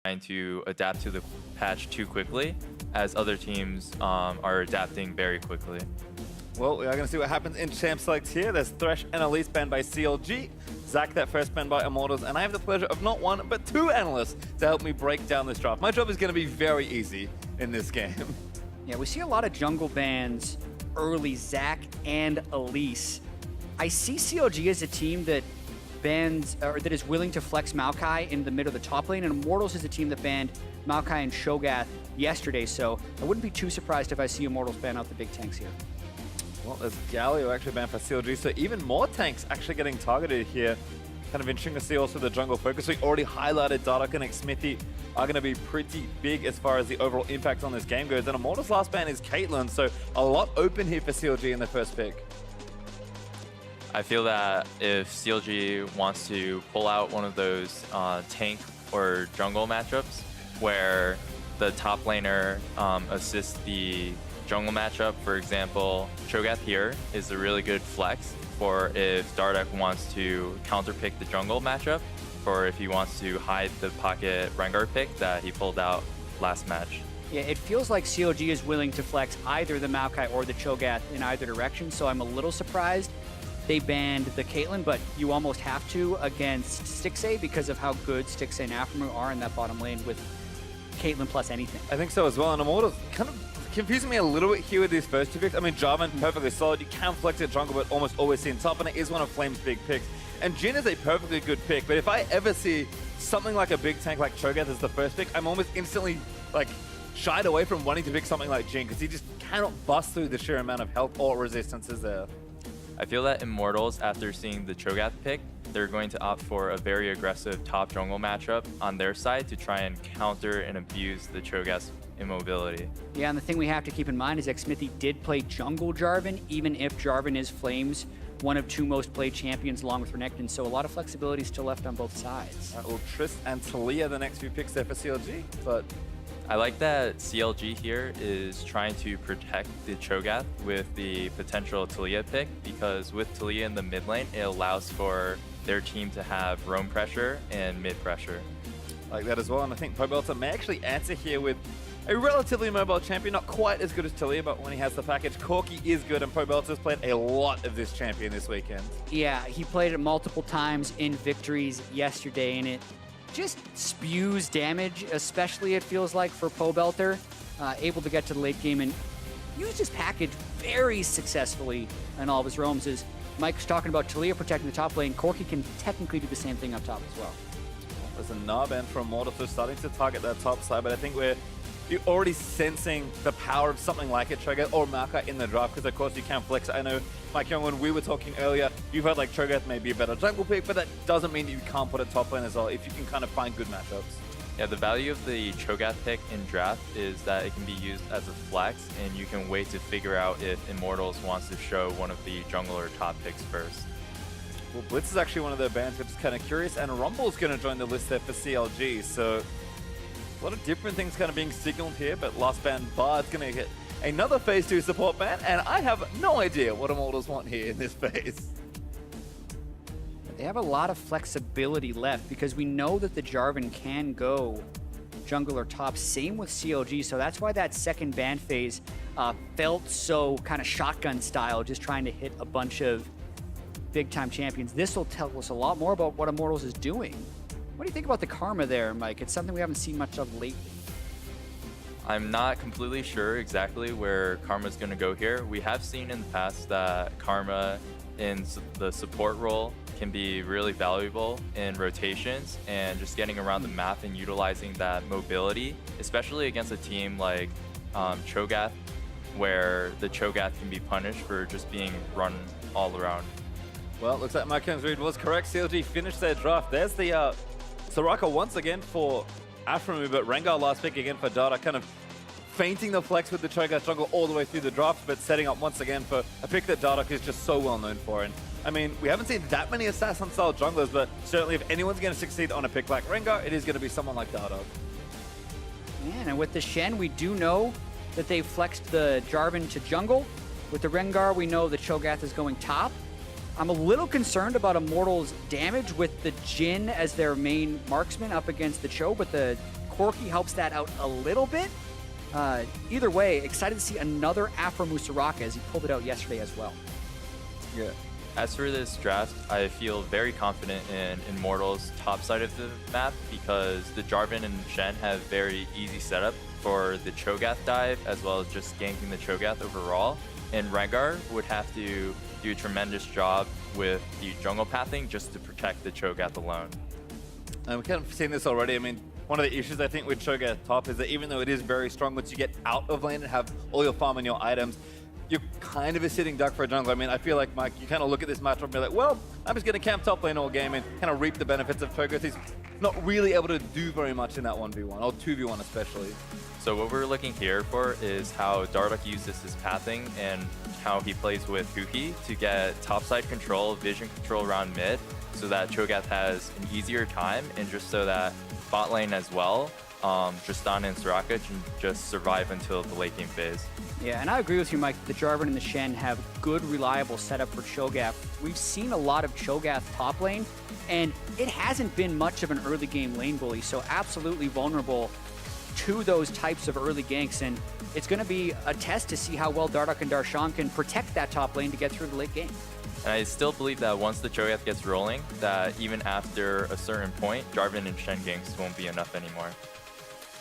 trying to adapt to the patch too quickly, as other teams are adapting very quickly. Well, we are going to see what happens in Champ Select here. There's Thresh and Elise banned by CLG. Zach, that first banned by Immortals, and I have the pleasure of not one, but two analysts to help me break down this draft. My job is going to be very easy in this game. Yeah, we see a lot of jungle bans early, Zach and Elise. I see CLG as a team that bans, or that is willing to flex Maokai in the mid of the top lane, and Immortals is a team that banned Maokai and Shogath yesterday, so I wouldn't be too surprised if I see Immortals ban out the big tanks here. Well, there's Galio actually banned for CLG, so even more tanks actually getting targeted here. Kind of interesting to see also the jungle focus. We already highlighted Dardoch and Xmithy are going to be pretty big as far as the overall impact on this game goes. And Immortals' last ban is Caitlyn, so a lot open here for CLG in their first pick. I feel that if CLG wants to pull out one of those tank or jungle matchups where the top laner assists the jungle matchup, for example, Cho'Gath here is a really good flex for if Dardoch wants to counterpick the jungle matchup, or if he wants to hide the pocket Rengar pick that he pulled out last match. Yeah, it feels like CLG is willing to flex either the Maokai or the Cho'Gath in either direction, so I'm a little surprised they banned the Caitlyn, but you almost have to against Stixxay because of how good Stixxay and Aphromoo are in that bottom lane with Caitlyn plus anything. I think so as well, and Immortals kind of confusing me a little bit here with these first two picks. I mean, Jarvan, perfectly solid. You can flex at jungle, but almost always seen top, and it is one of Flame's big picks. And Jhin is a perfectly good pick, but if I ever see something like a big tank like Cho'Gath as the first pick, I'm almost instantly, like, shied away from wanting to pick something like Jhin, because he just cannot bust through the sheer amount of health or resistance is there. I feel that Immortals, after seeing the Cho'Gath pick, they're going to opt for a very aggressive top jungle matchup on their side to try and counter and abuse the Cho'Gath's immobility. Yeah, and the thing we have to keep in mind is that Xmithy did play jungle Jarvan, even if Jarvan is Flame's one of two most played champions along with Renekton, so a lot of flexibility still left on both sides. Well, Trist and Talia, the next few picks there for CLG, but I like that CLG here is trying to protect the Cho'Gath with the potential Talia pick, because with Talia in the mid lane, it allows for their team to have roam pressure and mid pressure. Like that as well, and I think Pobelter may actually answer here with a relatively mobile champion, not quite as good as Talia, but when he has the package, Corki is good, and Pobelter's played a lot of this champion this weekend. Yeah, he played it multiple times in victories yesterday, and it just spews damage, especially it feels like for Pobelter, able to get to the late game and use his package very successfully in all of his roams. As Mike's talking about Talia protecting the top lane, Corki can technically do the same thing up top as well. There's a Narband from Immortals who's starting to target that top side, but I think you're already sensing the power of something like a Cho'Gath or Maokai in the draft, because of course you can flex. I know, Mike Young, when we were talking earlier, you've heard like Cho'Gath may be a better jungle pick, but that doesn't mean you can't put a top lane as well if you can kind of find good matchups. Yeah, the value of the Cho'Gath pick in draft is that it can be used as a flex, and you can wait to figure out if Immortals wants to show one of the jungle or top picks first. Well, Blitz is actually one of their bans, which is kind of curious, and Rumble's going to join the list there for CLG, so a lot of different things kind of being signaled here, but last ban Bard's going to get another phase 2 support ban, and I have no idea what Immortals want here in this phase. They have a lot of flexibility left because we know that the Jarvan can go jungle or top, same with CLG, so that's why that second ban phase felt so kind of shotgun style, just trying to hit a bunch of big-time champions. This will tell us a lot more about what Immortals is doing. What do you think about the Karma there, Mike? It's something we haven't seen much of lately. I'm not completely sure exactly where Karma's going to go here. We have seen in the past that Karma in the support role can be really valuable in rotations and just getting around the map and utilizing that mobility, especially against a team like Cho'Gath, where the Cho'Gath can be punished for just being run all around. Well, looks like Mike Young's read was correct. CLG finished their draft. There's the Soraka once again for Aphromoo, but Rengar last pick again for Dardoch, kind of feinting the flex with the Cho'Gath jungle all the way through the draft, but setting up once again for a pick that Dardoch is just so well known for. And I mean, we haven't seen that many assassin-style junglers, but certainly if anyone's going to succeed on a pick like Rengar, it is going to be someone like Dardoch. Man, and with the Shen, we do know that they flexed the Jarvan to jungle. With the Rengar, we know the Cho'Gath is going top. I'm a little concerned about Immortals' damage with the Jhin as their main marksman up against the Cho, but the Corki helps that out a little bit. Either way, excited to see another Afro Musaraka as he pulled it out yesterday as well. Yeah. As for this draft, I feel very confident in Immortals' top side of the map because the Jarvan and Shen have very easy setup for the Cho'Gath dive as well as just ganking the Cho'Gath overall. And Rengar would have to do a tremendous job with the jungle pathing just to protect the Cho'Gath alone. And we've kind of seen this already. I mean, one of the issues I think with Cho'Gath top is that even though it is very strong, once you get out of lane and have all your farm and your items, you're kind of a sitting duck for a jungle. I mean, I feel like, Mike, you kind of look at this matchup and be like, well, I'm just going to camp top lane all game and kind of reap the benefits of Cho'Gath. He's not really able to do very much in that 1v1, or 2v1 especially. So what we're looking here for is how Dardoch uses his pathing and how he plays with Huki to get topside control, vision control around mid, so that Cho'Gath has an easier time, and just so that bot lane as well, Tristan and Soraka can just survive until the late game phase. Yeah, and I agree with you, Mike. The Jarvan and the Shen have good, reliable setup for Cho'Gath. We've seen a lot of Cho'Gath top lane, and it hasn't been much of an early game lane bully, so absolutely vulnerable to those types of early ganks, and it's going to be a test to see how well Dardoch and Darshan can protect that top lane to get through the late game. And I still believe that once the Cho'Gath gets rolling, that even after a certain point, Jarvan and Shen ganks won't be enough anymore.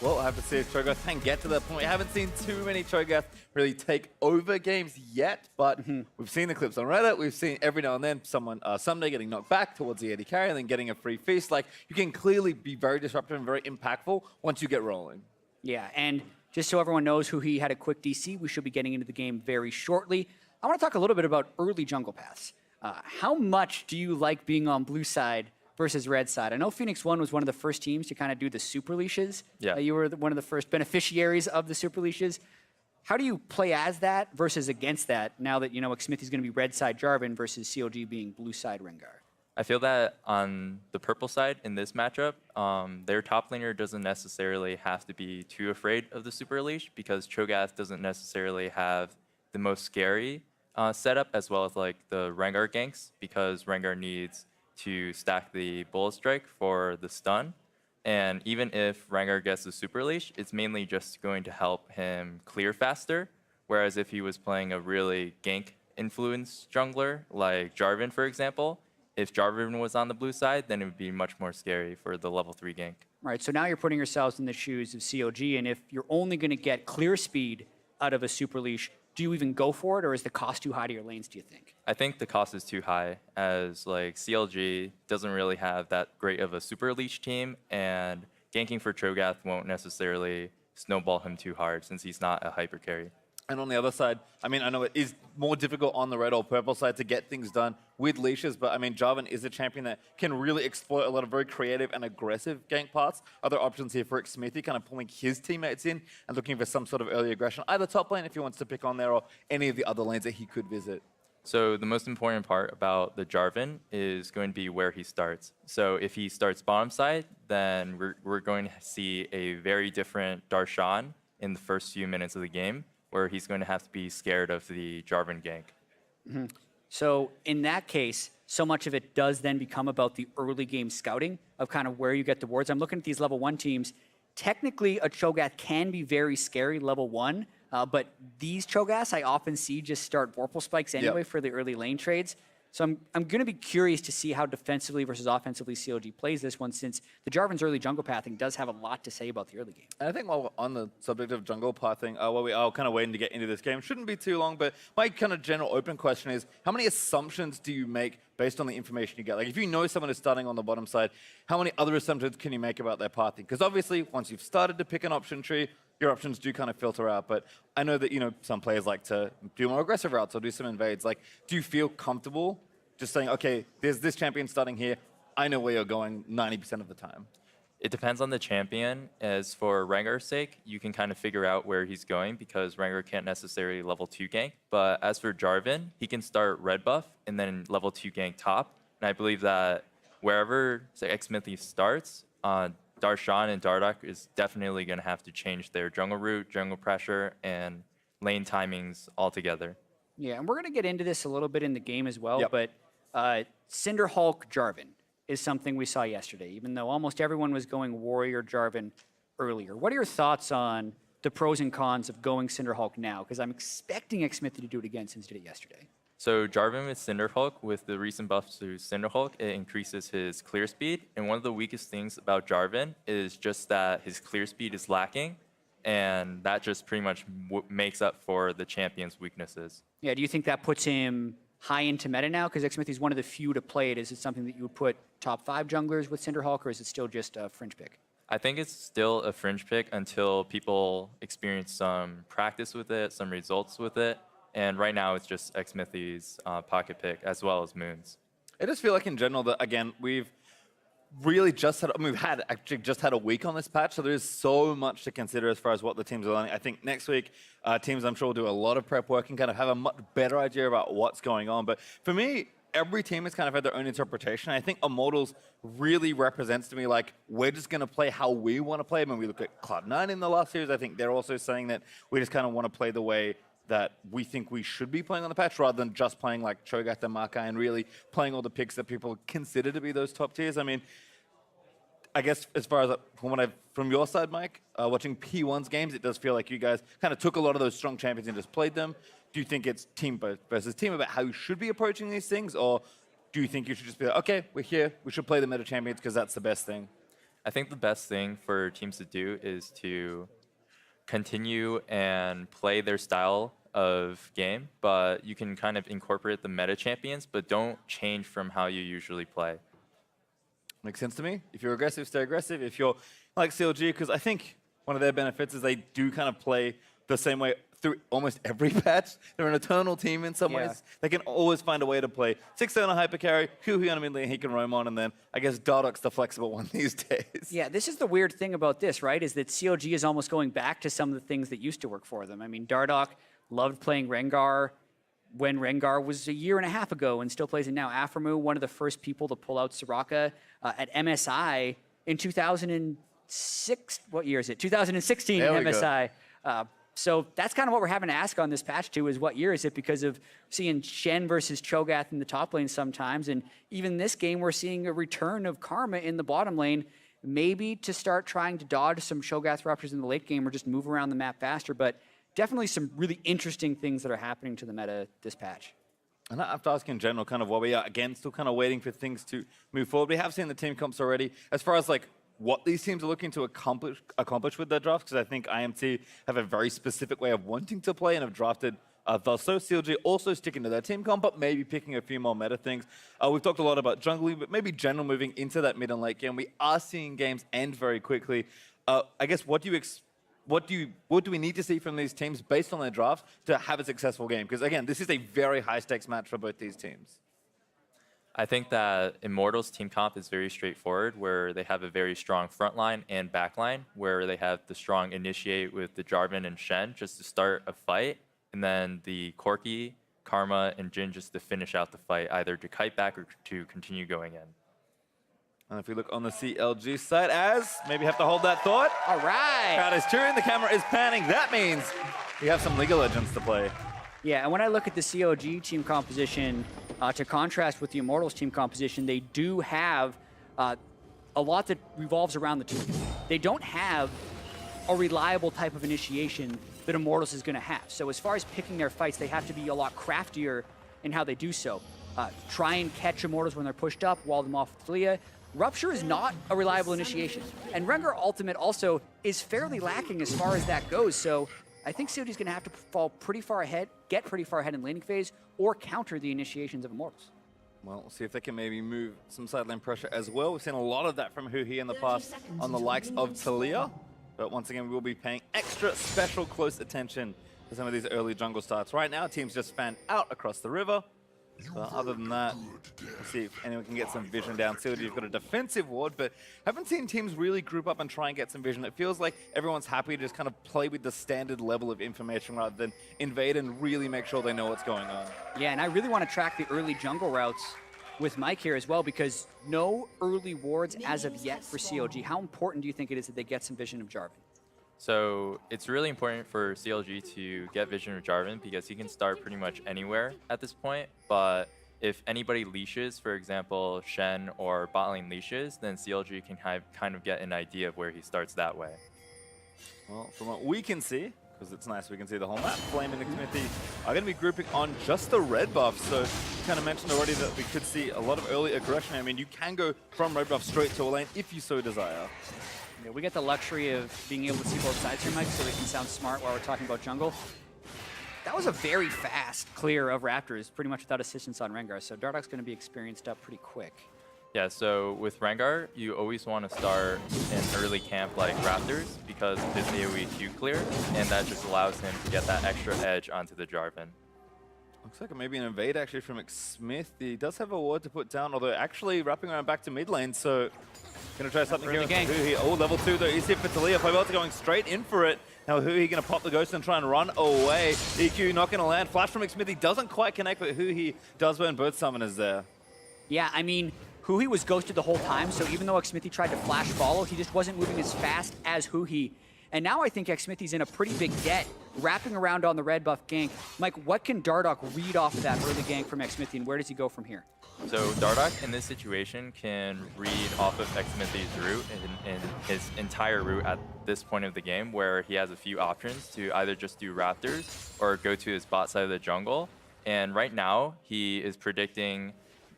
Well, I have to see if Cho'Gath can get to that point. We haven't seen too many Cho'Gath really take over games yet, but we've seen the clips on Reddit. We've seen every now and then someone someday getting knocked back towards the AD carry and then getting a free feast. Like, you can clearly be very disruptive and very impactful once you get rolling. Yeah, and just so everyone knows who he had a quick DC, we should be getting into the game very shortly. I want to talk a little bit about early jungle paths. How much do you like being on blue side versus red side? I know Phoenix One was one of the first teams to kind of do the super leashes. Yeah. You were one of the first beneficiaries of the super leashes. How do you play as that versus against that now that you know Xmithie's going to be red side Jarvan versus CLG being blue side Rengar? I feel that on the purple side in this matchup, their top laner doesn't necessarily have to be too afraid of the super leash because Cho'Gath doesn't necessarily have the most scary setup as well as like the Rengar ganks because Rengar needs to stack the bullet strike for the stun. And even if Rengar gets the super leash, it's mainly just going to help him clear faster. Whereas if he was playing a really gank influenced jungler like Jarvan, for example, if Jarvan was on the blue side, then it would be much more scary for the level 3 gank. Right, so now you're putting yourselves in the shoes of CLG, and if you're only going to get clear speed out of a super leash, do you even go for it, or is the cost too high to your lanes, do you think? I think the cost is too high, as like CLG doesn't really have that great of a super leash team, and ganking for Cho'Gath won't necessarily snowball him too hard since he's not a hyper carry. And on the other side, I mean, I know it is more difficult on the red or purple side to get things done with leashes, but I mean, Jarvan is a champion that can really exploit a lot of very creative and aggressive gank paths. Other options here for Xmithie, kind of pulling his teammates in and looking for some sort of early aggression, either top lane if he wants to pick on there or any of the other lanes that he could visit. So the most important part about the Jarvan is going to be where he starts. So if he starts bottom side, then we're going to see a very different Darshan in the first few minutes of the game, where he's going to have to be scared of the Jarvan gank. Mm-hmm. So in that case, so much of it does then become about the early game scouting of kind of where you get the wards. I'm looking at these level 1 teams. Technically, a Cho'Gath can be very scary level 1, but these Cho'Gaths I often see just start Vorpal spikes anyway for the early lane trades. So I'm going to be curious to see how defensively versus offensively CLG plays this one, since the Jarvan's early jungle pathing does have a lot to say about the early game. And I think while we're on the subject of jungle pathing, while we are kind of waiting to get into this game, shouldn't be too long, but my kind of general open question is, how many assumptions do you make based on the information you get? Like, if you know someone is starting on the bottom side, how many other assumptions can you make about their pathing? Because obviously, once you've started to pick an option tree, your options do kind of filter out. But I know that, you know, some players like to do more aggressive routes or do some invades. Like, do you feel comfortable just saying, okay, there's this champion starting here, I know where you're going 90% of the time? It depends on the champion. As for Rengar's sake, you can kind of figure out where he's going because Rengar can't necessarily level 2 gank. But as for Jarvan, he can start red buff and then level 2 gank top. And I believe that wherever Xmithie starts, Darshan and Dardoch is definitely going to have to change their jungle route, jungle pressure, and lane timings altogether. Yeah, and we're going to get into this a little bit in the game as well, but Cinder Hulk Jarvan is something we saw yesterday. Even though almost everyone was going Warrior Jarvan earlier. What are your thoughts on the pros and cons of going Cinderhulk now? Because I'm expecting Xmithy to do it again since he did it yesterday. So Jarvan with Cinderhulk, with the recent buffs to Cinderhulk, it increases his clear speed. And one of the weakest things about Jarvan is just that his clear speed is lacking. And that just pretty much makes up for the champion's weaknesses. Yeah, do you think that puts him high into meta now? Because Xmithy's one of the few to play it. Is it something that you would put top 5 junglers with Cinderhulk, or is it still just a fringe pick? I think it's still a fringe pick until people experience some practice with it, some results with it. And right now it's just Xmithy's pocket pick, as well as Moon's. I just feel like in general that, again, we've really just had, we've had actually just had a week on this patch, so there's so much to consider as far as what the teams are learning. I think next week, teams I'm sure will do a lot of prep work and kind of have a much better idea about what's going on. But for me, every team has kind of had their own interpretation. I think Immortals really represents to me like, we're just going to play how we want to play. When we look at Cloud9 in the last series, I think they're also saying that we just kind of want to play the way that we think we should be playing on the patch, rather than just playing like Cho'Gath and Makai and really playing all the picks that people consider to be those top tiers. I mean, I guess as far as from your side, Mike, watching P1's games, it does feel like you guys kind of took a lot of those strong champions and just played them. Do you think it's team versus team about how you should be approaching these things, or do you think you should just be like, okay, we're here, we should play the meta champions because that's the best thing? I think the best thing for teams to do is to continue and play their style of game, but you can kind of incorporate the meta champions, but don't change from how you usually play. Makes sense to me. If you're aggressive, stay aggressive. If you're like CLG, because I think one of their benefits is they do kind of play the same way through almost every patch. They're an eternal team in some ways. They can always find a way to play 6-7 on hyper carry, Huhi on a mid lane he can roam on, and then I guess Dardoch's the flexible one these days. Yeah, this is the weird thing about this, right? Is that CLG is almost going back to some of the things that used to work for them. I mean, Dardoch loved playing Rengar when Rengar was a year and a half ago and still plays it now. Aphromoo, one of the first people to pull out Soraka at MSI in 2006. What year is it? 2016 at MSI. So that's kind of what we're having to ask on this patch too, is what year is it? Because of seeing Shen versus Cho'Gath in the top lane sometimes, and even this game we're seeing a return of Karma in the bottom lane, maybe to start trying to dodge some Cho'Gath ruptures in the late game or just move around the map faster. But definitely some really interesting things that are happening to the meta this patch. And I have to ask in general kind of what we are, again, still kind of waiting for things to move forward. We have seen the team comps already. As far as like what these teams are looking to accomplish with their drafts, because I think IMT have a very specific way of wanting to play and have drafted thus. So CLG also sticking to their team comp, but maybe picking a few more meta things. We've talked a lot about jungling, but maybe general moving into that mid and late game. We are seeing games end very quickly. I guess what do we need to see from these teams based on their drafts to have a successful game? Because again, this is a very high stakes match for both these teams. I think that Immortals team comp is very straightforward, where they have a very strong front line and back line, where they have the strong initiate with the Jarvan and Shen just to start a fight, and then the Corki, Karma, and Jhin just to finish out the fight, either to kite back or to continue going in. And if we look on the CLG side, as maybe have to hold that thought. All right. Crowd is cheering, the camera is panning. That means we have some League of Legends to play. Yeah, and when I look at the CLG team composition, to contrast with the Immortals team composition, they do have a lot that revolves around the team. They don't have a reliable type of initiation that Immortals is going to have. So as far as picking their fights, they have to be a lot craftier in how they do so. Try and catch Immortals when they're pushed up, wall them off with Talia. Rupture is not a reliable initiation. And Rengar Ultimate also is fairly lacking as far as that goes. So I think CLG is going to have to fall pretty far ahead, get pretty far ahead in laning phase, or counter the initiations of Immortals. Well, we'll see if they can maybe move some sideline pressure as well. We've seen a lot of that from Huhi in the past on the likes of Talia. But once again, we will be paying extra special close attention to some of these early jungle starts. Right now, teams just fanned out across the river. Other than that, we'll see if anyone can get some vision down. CLG's got a defensive ward, but haven't seen teams really group up and try and get some vision. It feels like everyone's happy to just kind of play with the standard level of information rather than invade and really make sure they know what's going on. Yeah, and I really want to track the early jungle routes with Mike here as well, because no early wards as of yet for CLG. How important do you think it is that they get some vision of Jarvan? So it's really important for CLG to get vision of Jarvan because he can start pretty much anywhere at this point. But if anybody leashes, for example, Shen or bot lane leashes, then CLG can kind of get an idea of where he starts that way. Well, from what we can see, because it's nice we can see the whole map, Flame and Xmithie are going to be grouping on just the red buff. So you kind of mentioned already that we could see a lot of early aggression. I mean, you can go from red buff straight to a lane if you so desire. Yeah, we get the luxury of being able to see both sides here, Mike, so we can sound smart while we're talking about jungle. That was a very fast clear of Raptors, pretty much without assistance on Rengar, so Dardoch's going to be experienced up pretty quick. Yeah, so with Rengar, you always want to start in early camp like Raptors because of his AoE Q clear, and that just allows him to get that extra edge onto the Jarvan. Looks like maybe an invade actually from Xmithie. He does have a ward to put down, although actually wrapping around back to mid lane, so gonna try something here. Oh, level 2 though, is here for Talia. Pobelta going straight in for it. Now Hui gonna pop the ghost and try and run away. EQ not gonna land. Flash from Xmithie doesn't quite connect, but Hui does burn both summoners there. Yeah, I mean, Hui was ghosted the whole time, so even though Xmithie tried to flash follow, he just wasn't moving as fast as Hui. And now I think Xmithie's in a pretty big debt, wrapping around on the red buff gank. Mike, what can Dardoch read off of that early gank from Xmithie, and where does he go from here? So Dardoch in this situation can read off of Xmithie's route in his entire route at this point of the game, where he has a few options to either just do Raptors or go to his bot side of the jungle. And right now, he is predicting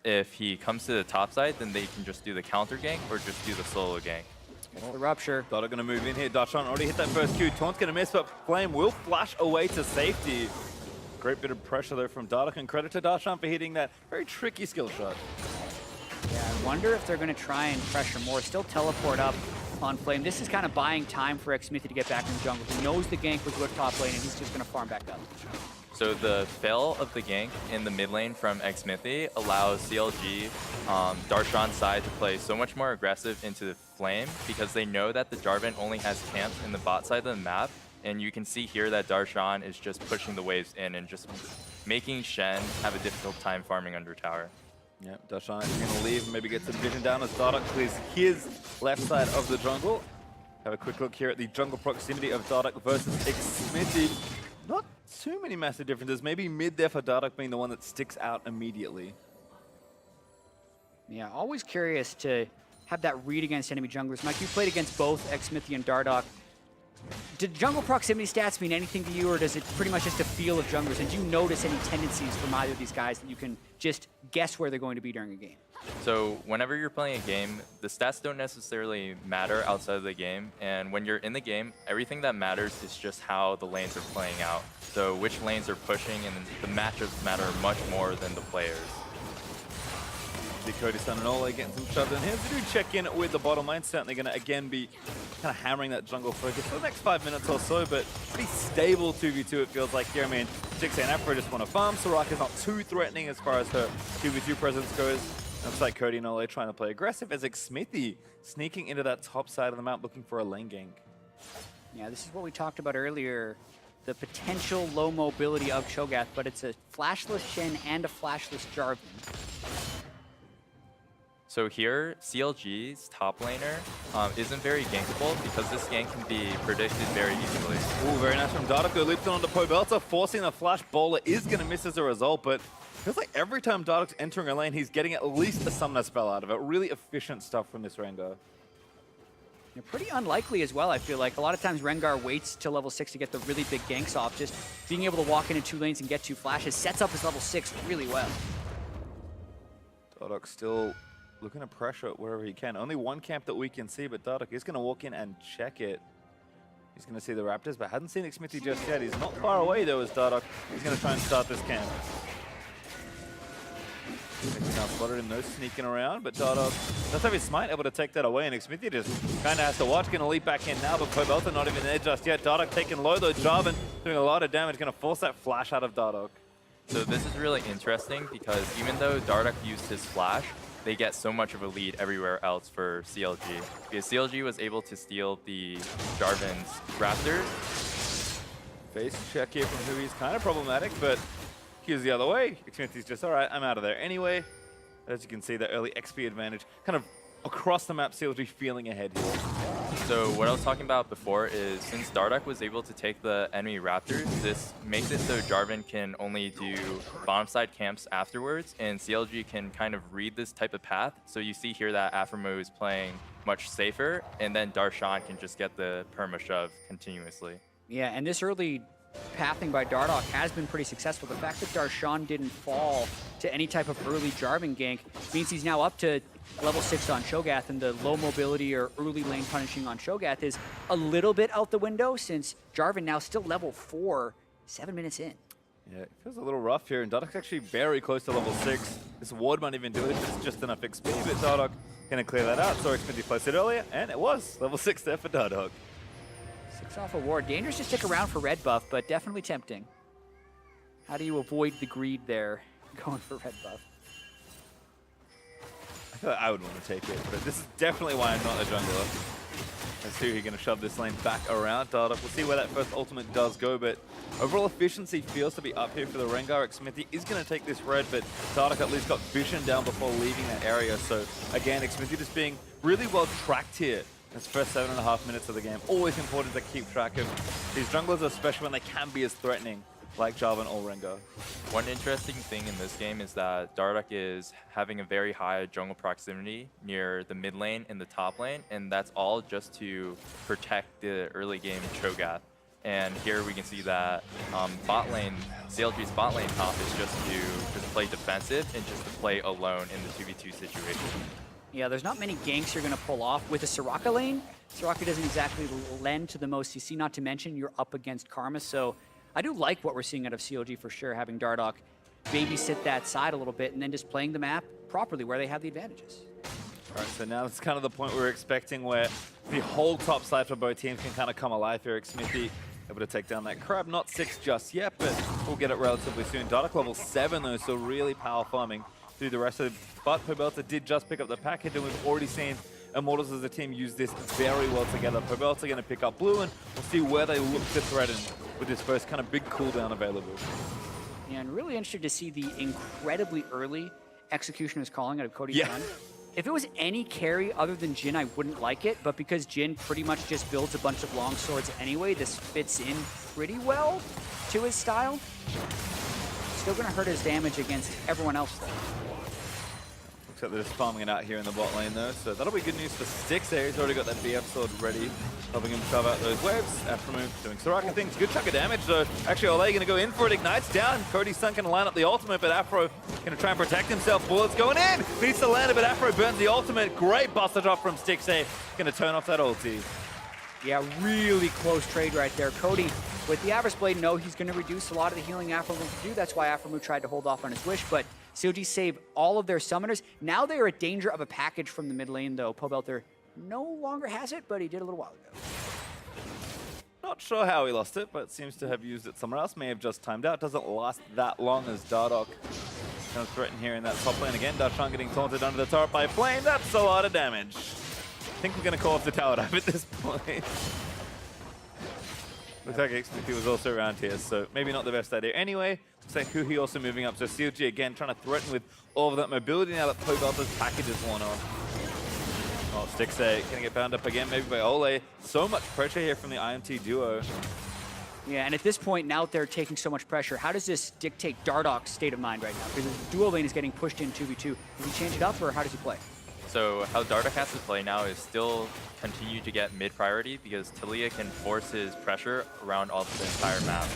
if he comes to the top side, then they can just do the counter gank or just do the solo gank. The rupture. Dardoch gonna move in here. Darshan already hit that first Q. Taunt's gonna miss, but Flame will flash away to safety. Great bit of pressure though from Dardoch, and credit to Darshan for hitting that very tricky skill shot. Yeah, I wonder if they're going to try and pressure more. Still teleport up on Flame. This is kind of buying time for Xmithie to get back in the jungle. He knows the gank was with top lane, and he's just going to farm back up. So the fail of the gank in the mid lane from Xmithie allows CLG, Darshan's side to play so much more aggressive into the Flame because they know that the Jarvan only has camps in the bot side of the map. And you can see here that Darshan is just pushing the waves in and just making Shen have a difficult time farming under tower. Yep, Darshan is going to leave and maybe get some vision down as Dardoch clears his left side of the jungle. Have a quick look here at the jungle proximity of Dardoch versus Xmithie. Not too many massive differences. Maybe mid there for Dardoch being the one that sticks out immediately. Yeah, always curious to have that read against enemy junglers. Mike, you played against both Xmithie and Dardoch. Did jungle proximity stats mean anything to you, or does it pretty much just a feel of junglers? And do you notice any tendencies from either of these guys that you can just guess where they're going to be during a game? So whenever you're playing a game, the stats don't necessarily matter outside of the game. And when you're in the game, everything that matters is just how the lanes are playing out. So which lanes are pushing, and the matchups matter much more than the players. Cody Sunanola getting some shoved in here. They do check in with the bottom lane. Certainly going to again be kind of hammering that jungle focus for the next 5 minutes or so, but pretty stable 2v2 it feels like here. I mean, Jixie and Afro just want to farm. Soraka's not too threatening as far as her 2v2 presence goes. Looks like Cody and Ole trying to play aggressive as Xmithie sneaking into that top side of the map looking for a lane gank. Yeah, this is what we talked about earlier. The potential low mobility of Cho'Gath, but it's a flashless Shen and a flashless Jarvan. So here, CLG's top laner isn't very gankable because this gank can be predicted very easily. Ooh, very nice from Dardoch. Who leaps onto Pobelta, forcing the flash. Bowler is going to miss as a result, but feels like every time Dardoch's entering a lane, he's getting at least a summoner spell out of it. Really efficient stuff from this Rengar. They're pretty unlikely as well, I feel like. A lot of times Rengar waits till level 6 to get the really big ganks off. Just being able to walk into 2 lanes and get 2 flashes sets up his level 6 really well. Dardoch still looking to pressure it wherever he can. Only one camp that we can see, but Dardoch is going to walk in and check it. He's going to see the Raptors, but hadn't seen Xmithie just yet. He's not far away though as Dardoch. He's going to try and start this camp. Now spotted him, no sneaking around, but Dardoch does have his smite, able to take that away, and Xmithie just kind of has to watch. Going to leap back in now, but Pobelta not even there just yet. Dardoch taking low though. Jarvan doing a lot of damage, going to force that flash out of Dardoch. So this is really interesting because even though Dardoch used his flash, they get so much of a lead everywhere else for CLG. Because CLG was able to steal the Jarvan's Raptors. Face check here from Hui's kind of problematic, but here's the other way. Xmithie's just, all right, I'm out of there anyway. As you can see, the early XP advantage kind of across the map, CLG feeling ahead here. So what I was talking about before is since Dardoch was able to take the enemy Raptors, this makes it so Jarvan can only do bottom side camps afterwards, and CLG can kind of read this type of path. So you see here that Aframo is playing much safer, and then Darshan can just get the perma shove continuously. Yeah, and this early pathing by Dardoch has been pretty successful. The fact that Darshan didn't fall to any type of early Jarvan gank means he's now up to level 6 on Shogath, and the low mobility or early lane punishing on Shogath is a little bit out the window since Jarvan now still level 4, 7 minutes in. Yeah, it feels a little rough here, and Dardoch's actually very close to level 6. This ward might even do it if it's just enough XP, but Dardoch gonna clear that out. Saw Xfinity placed it earlier, and it was level 6 there for Dardoch. 6 off a ward. Dangerous to stick around for red buff, but definitely tempting. How do you avoid the greed there going for red buff? I feel like I would want to take it, but this is definitely why I'm not a jungler. Let's see who's going to shove this lane back around Dardoch. We'll see where that first ultimate does go, but overall efficiency feels to be up here for the Rengar. Xfinity is going to take this red, but Dardoch at least got vision down before leaving that area. So again, Xfinity just being really well tracked here. This first 7.5 minutes of the game. Always important to keep track of these junglers, especially when they can be as threatening like Jarvan or Rengar. One interesting thing in this game is that Dardoch is having a very high jungle proximity near the mid lane and the top lane, and that's all just to protect the early game Cho'Gath. And here we can see that bot lane, CLG's bot lane top is just to play defensive and just to play alone in the 2v2 situation. Yeah, there's not many ganks you're going to pull off with a Soraka lane. Soraka doesn't exactly lend to the most CC, not to mention you're up against Karma, so I do like what we're seeing out of CLG for sure, having Dardoch babysit that side a little bit and then just playing the map properly where they have the advantages. All right, so now it's kind of the point we're expecting where the whole top side for both teams can kind of come alive here. Xfinity able to take down that crab. Not 6 just yet, but we'll get it relatively soon. Dardoch level 7 though, so really power farming through the rest of the... But Pobelta did just pick up the package, and we've already seen Immortals as a team use this very well together. Pobelta going to pick up blue, and we'll see where they look to threaten with this first kind of big cooldown available. Yeah, and really interested to see the incredibly early execution is calling out of Cody's Yeah. run. If it was any carry other than Jhin, I wouldn't like it, but because Jhin pretty much just builds a bunch of long swords anyway, this fits in pretty well to his style. Still going to hurt his damage against everyone else though. Looks like they're just farming it out here in the bot lane though, so that'll be good news for Stix there. He's already got that BF sword ready, helping him shove out those waves. Aftermove doing Soraka things, good chunk of damage though. Actually, Ole going to go in for it, ignites down. Cody's Sun can line up the ultimate, but Afro going to try and protect himself. Bullets going in, needs to land it, but Afro burns the ultimate. Great buster drop from Stix there. Going to turn off that ulti. Yeah, really close trade right there. Cody, with the Average Blade, no, he's going to reduce a lot of the healing Afromu can do. That's why Afromu tried to hold off on his wish, but CLG save all of their summoners. Now they are at danger of a package from the mid lane, though. Pobelter no longer has it, but he did a little while ago. Not sure how he lost it, but seems to have used it somewhere else. May have just timed out. Doesn't last that long as Dardoch kind of threatened here in that top lane again. Darshan getting taunted under the turret by Flame. That's a lot of damage. I think we're going to call off the tower dive at this point. Looks like XP was also around here, so maybe not the best idea. Anyway, looks like Huhi also moving up. So CLG again trying to threaten with all of that mobility now that Pobelta's package is worn off. Oh, Stixay gonna get bound up again, maybe by Ole. So much pressure here from the IMT duo. Yeah, and at this point, now that they're taking so much pressure, how does this dictate Dardoch's state of mind right now? Because the dual lane is getting pushed in 2v2. Does he change it up, or how does he play? So how Dardoch has to play now is still continue to get mid priority because Talia can force his pressure around all the entire map.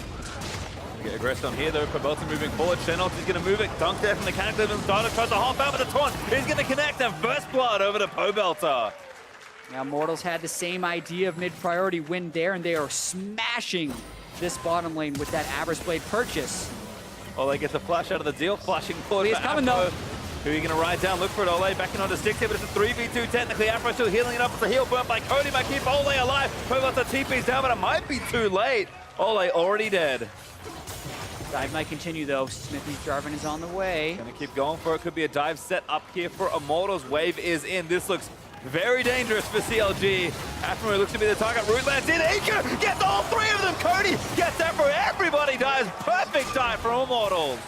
Get aggressed on here though, Pobelta moving forward. Xenox is going to move it. Dunk there from the Cataclysm. Dardoch tries to hop out with the taunt. He's going to connect and first blood over to Pobelta. Now, Mortals had the same idea of mid priority win there, and they are smashing this bottom lane with that Average Blade purchase. Ole gets a flash out of the deal, flashing forward. He's coming though. Who are you going to ride down? Look for it, Ole. Backing onto Stix here, but it's a 3v2 technically. Afro still healing it up. It's a heal burn by Cody. Might keep Ole alive. Pobelta TP's down, but it might be too late. Ole already dead. Dive might continue though. Smithy's Jarvan is on the way. Gonna keep going for it. Could be a dive set up here for Immortals. Wave is in. This looks very dangerous for CLG. Afro looks to be the target. Root lands in. Inca gets all 3 of them. Cody gets Afro. Everybody dies. Perfect dive for Immortals.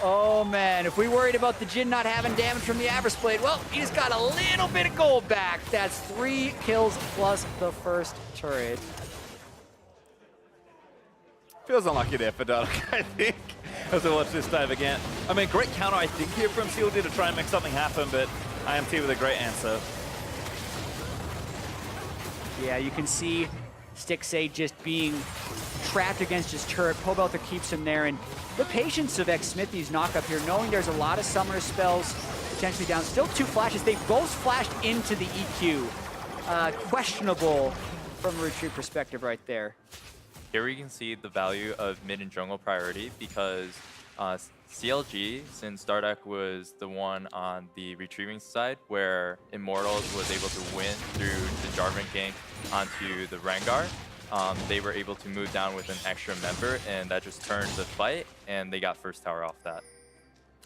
Oh man, if we worried about the Jhin not having damage from the Average Blade, well, he just got a little bit of gold back. That's 3 kills plus the first turret. Feels unlucky there for Dardoch, I think, as I watch this dive again. I mean, great counter, I think, here from CLG to try and make something happen, but IMT with a great answer. Yeah, you can see Stixxay just being trapped against his turret. Pobelter keeps him there, and the patience of xSmithy's knock-up here, knowing there's a lot of summoner spells potentially down. Still 2 flashes. They both flashed into the EQ. Questionable from a retreat perspective right there. Here we can see the value of mid and jungle priority because CLG, since Dardak was the one on the retrieving side where Immortals was able to win through the Jarvan gank onto the Rengar, they were able to move down with an extra member, and that just turned the fight, and they got first tower off that.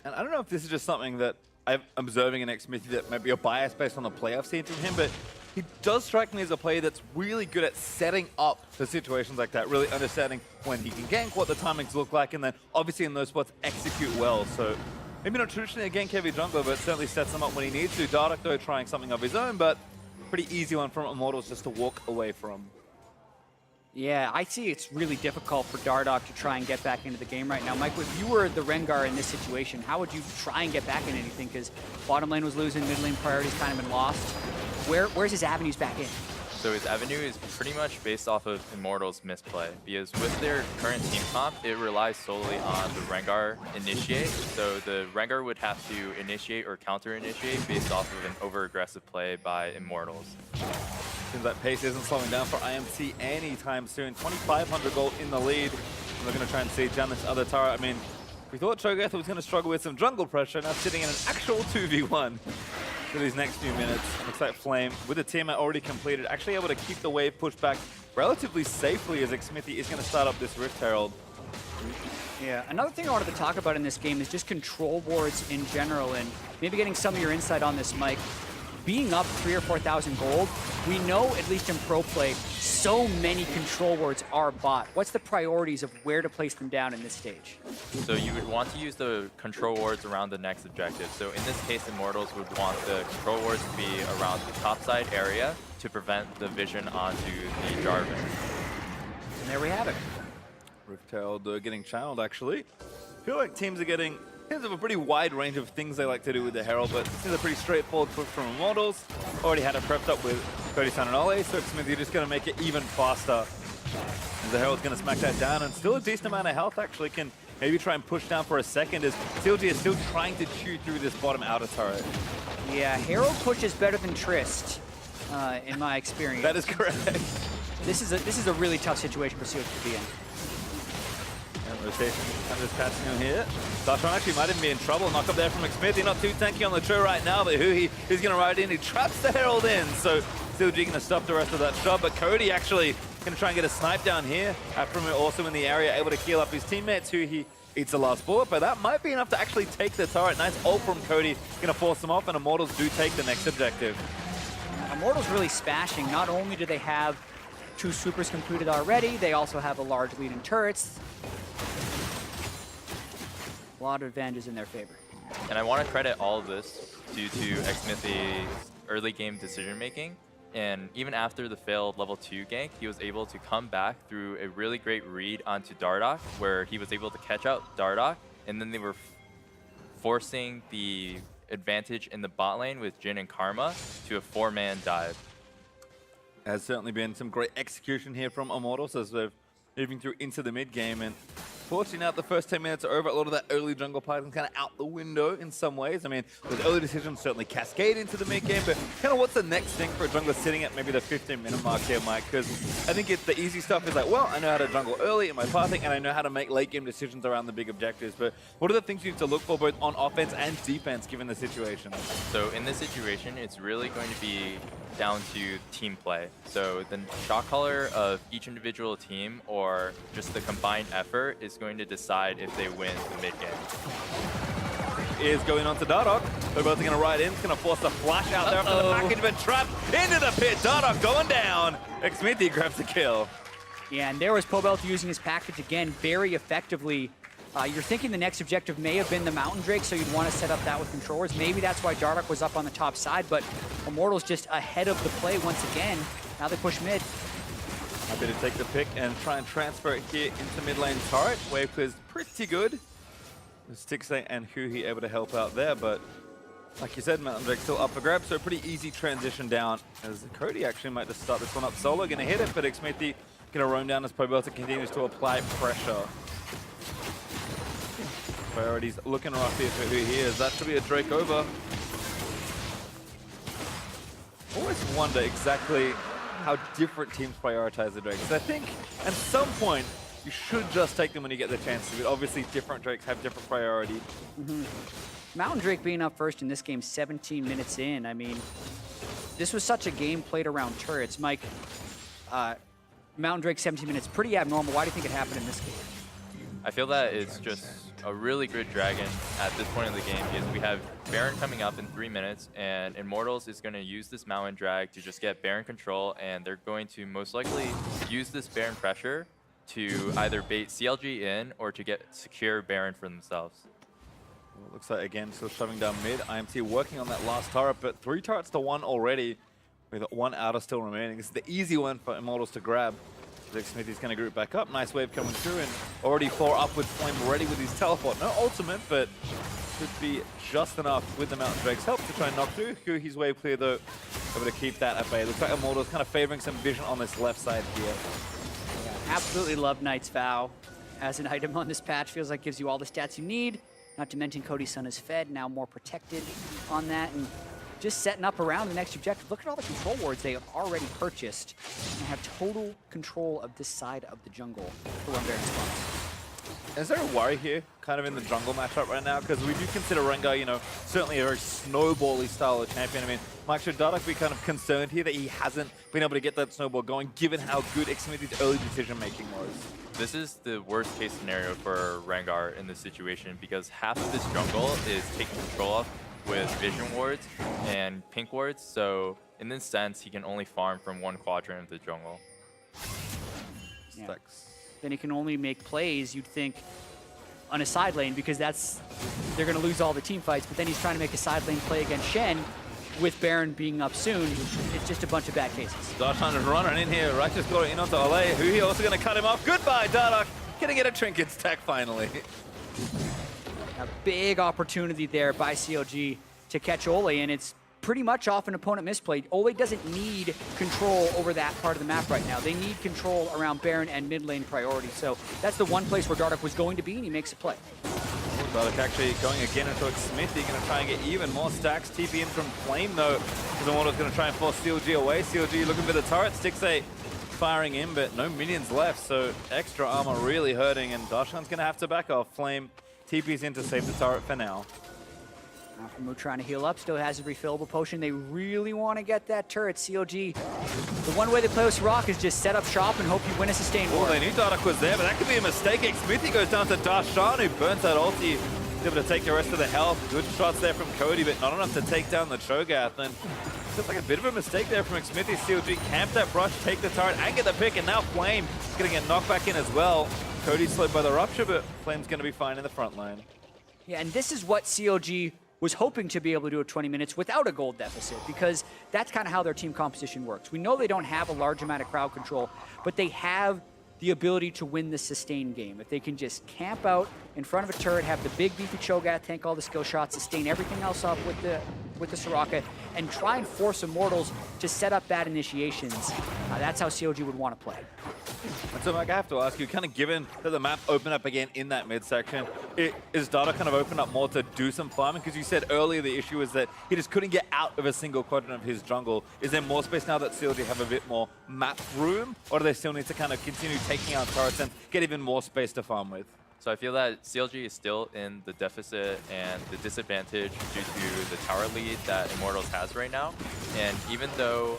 And I don't know if this is just something that I'm observing in xSmithy that might be a bias based on the play I've seen from him, but he does strike me as a player that's really good at setting up for situations like that, really understanding when he can gank, what the timings look like, and then obviously in those spots execute well. So maybe not traditionally a gank-heavy jungler, but certainly sets him up when he needs to. Dardak, though, trying something of his own, but pretty easy one from Immortals just to walk away from. Yeah, I see it's really difficult for Dardak to try and get back into the game right now. Mike, if you were the Rengar in this situation, how would you try and get back in anything? Because bottom lane was losing, mid lane priority's kind of been lost. Where's his avenues back in? So his avenue is pretty much based off of Immortals' misplay, because with their current team comp, it relies solely on the Rengar initiate. So the Rengar would have to initiate or counter-initiate based off of an over-aggressive play by Immortals. Seems like pace isn't slowing down for IMT anytime soon. 2,500 gold in the lead. And they're going to try and siege down this other turret. I mean, we thought Cho'Gath was going to struggle with some jungle pressure, now sitting in an actual 2v1 for these next few minutes. Looks like Flame, with the team already completed, actually able to keep the wave pushed back relatively safely as xSmithy is going to start up this Rift Herald. Yeah, another thing I wanted to talk about in this game is just control wards in general, and maybe getting some of your insight on this, Mike. Being up 3,000 or 4,000 gold, we know, at least in pro play, so many control wards are bought. What's the priorities of where to place them down in this stage? So you would want to use the control wards around the next objective. So in this case, Immortals would want the control wards to be around the topside area to prevent the vision onto the Jarvan. And there we have it. Rift Herald getting channeled, actually. I feel like teams are getting have a pretty wide range of things they like to do with the Herald, but this is a pretty straightforward push from Immortals. Already had it prepped up with Cody Sananole, so xSmithy just going to make it even faster. And the Herald's going to smack that down, and still a decent amount of health actually can maybe try and push down for a second as CLG is still trying to chew through this bottom outer turret. Yeah, Herald pushes better than Trist, in my experience. That is correct. This is a really tough situation for CLG to be in. Rotation kind of just passing him here. Dartron actually might even be in trouble. Knock up there from xSmithy. Not too tanky on the true right now, but he's going to ride in. He traps the Herald in. So CLG going to stop the rest of that shot, but Cody actually going to try and get a snipe down here. Afromu also in the area, able to heal up his teammates, who he eats the last bullet, but that might be enough to actually take the turret. Nice ult from Cody. Going to force them off, and Immortals do take the next objective. Immortals really smashing. Not only do they have 2 supers completed already, they also have a large lead in turrets. A lot of advantages in their favor. And I want to credit all of this due to xSmithy's early game decision making. And even after the failed level 2 gank, he was able to come back through a really great read onto Dardak, where he was able to catch out Dardak, and then they were forcing the advantage in the bot lane with Jhin and Karma to a 4-man dive. Has certainly been some great execution here from Immortals as they're moving through into the mid game, and fortunately now the first 10 minutes are over. A lot of that early jungle piling kind of out the window in some ways. I mean, those early decisions certainly cascade into the mid game, but kind of what's the next thing for a jungler sitting at maybe the 15-minute mark here, Mike? Because I think the easy stuff is like, well, I know how to jungle early in my pathing, and I know how to make late game decisions around the big objectives. But what are the things you need to look for both on offense and defense given the situation? So in this situation, it's really going to be down to team play. So the shot caller of each individual team or just the combined effort is going to decide if they win the mid game. Is going on to Dardak. They're both going to ride in. It's going to force a flash out there after the package, but trapped into the pit. Dardak going down. xSmithy grabs the kill. Yeah, and there was Pobelter using his package again very effectively. You're thinking the next objective may have been the Mountain Drake, so you'd want to set up that with controllers. Maybe that's why Dardak was up on the top side, but Immortals just ahead of the play once again. Now they push mid. Happy to take the pick and try and transfer it here into mid lane turret. Wave is pretty good. Stixxay and Huhi able to help out there, but Like you said, Mountain Drake still up for grabs, so a pretty easy transition down. As Cody actually might just start this one up solo, gonna hit it, but Xmithy gonna roam down as Pobelta continues to apply pressure. Priorities looking rough here for who he is. That should be a Drake over. Always wonder exactly how different teams prioritize the Drake. Because I think at some point, you should just take them when you get the chance to, but obviously different Drakes have different priority. Mountain Drake being up first in this game 17 minutes in, I mean, this was such a game played around turrets. Mike, Mountain Drake 17 minutes, pretty abnormal. Why do you think it happened in this game? I feel that it's just a really good Dragon at this point in the game because we have Baron coming up in 3 minutes, and Immortals is going to use this Mountain Drag to just get Baron control, and they're going to most likely use this Baron pressure to either bait CLG in or to get secure Baron for themselves. Well, looks like, again, still shoving down mid. IMT working on that last turret, but 3 turrets to 1 already, with 1 outer still remaining. This is the easy one for Immortals to grab. Smithy's going to group back up. Nice wave coming through, and already 4 upward Flame ready with his teleport. No ultimate, but should be just enough with the Mountain Drake's help to try and knock through. His wave clear, though, able to keep that at bay. Looks like Immortals kind of favoring some vision on this left side here. Yeah, absolutely love Knight's Vow as an item on this patch. Feels like gives you all the stats you need. Not to mention Cody's son is fed, now more protected on that. And just setting up around the next objective. Look at all the control wards they have already purchased and have total control of this side of the jungle for one Baron spots. Is there a worry here, kind of in the jungle matchup right now? Because we do consider Rengar, you know, certainly a very snowbally style of champion. I mean, Mike, should Dardoch be kind of concerned here that he hasn't been able to get that snowball going, given how good Xmithy's early decision-making was? This is the worst case scenario for Rengar in this situation because half of this jungle is taking control of with vision wards and pink wards, so in this sense, he can only farm from one quadrant of the jungle. Yeah. Then he can only make plays, you'd think, on a side lane because they're going to lose all the team fights, but then he's trying to make a side lane play against Shen with Baron being up soon. It's just a bunch of bad cases. Darshan is running in here. Righteous got it in onto Ole, who he also going to cut him off. Goodbye, Dardoch. Gonna get a trinket stack finally. A big opportunity there by CLG to catch Ole, and it's pretty much off an opponent misplay. Ole doesn't need control over that part of the map right now. They need control around Baron and mid lane priority. So that's the one place where Dardoch was going to be, and he makes a play. Dardoch actually going again into Xmithy, going to try and get even more stacks. TP in from Flame though, because Immortal's going to try and force CLG away. CLG looking for the turret, Sticks firing in, but no minions left, so extra armor really hurting, and Darshan's going to have to back off. Flame TP's in to save the turret for now. Alphamoo trying to heal up, still has a refillable potion. They really want to get that turret. CLG, the one way they play with Rock is just set up shop and hope you win a sustained war. Oh, they knew Dardoch was there, but that could be a mistake. Xmithy goes down to Darshan, who burns that ulti. He's able to take the rest of the health. Good shots there from Cody, but not enough to take down the Cho'Gath. And looks like a bit of a mistake there from Xmithy. CLG camp that brush, take the turret, and get the pick, and now Flame is going to get knocked back in as well. Cody's slowed by the Rupture, but Flame's going to be fine in the front line. Yeah, and this is what CLG was hoping to be able to do at 20 minutes without a gold deficit, because that's kind of how their team composition works. We know they don't have a large amount of crowd control, but they have the ability to win the sustained game. If they can just camp out in front of a turret, have the big beefy Cho'Gath tank all the skill shots, sustain everything else up with the Soraka, and try and force Immortals to set up bad initiations, that's how CLG would want to play. And so, Mike, I have to ask you, kind of given that the map opened up again in that midsection, is Dada kind of opened up more to do some farming? Because you said earlier the issue is that he just couldn't get out of a single quadrant of his jungle. Is there more space now that CLG have a bit more map room? Or do they still need to kind of continue taking out turrets and get even more space to farm with? So I feel that CLG is still in the deficit and the disadvantage due to the tower lead that Immortals has right now. And even though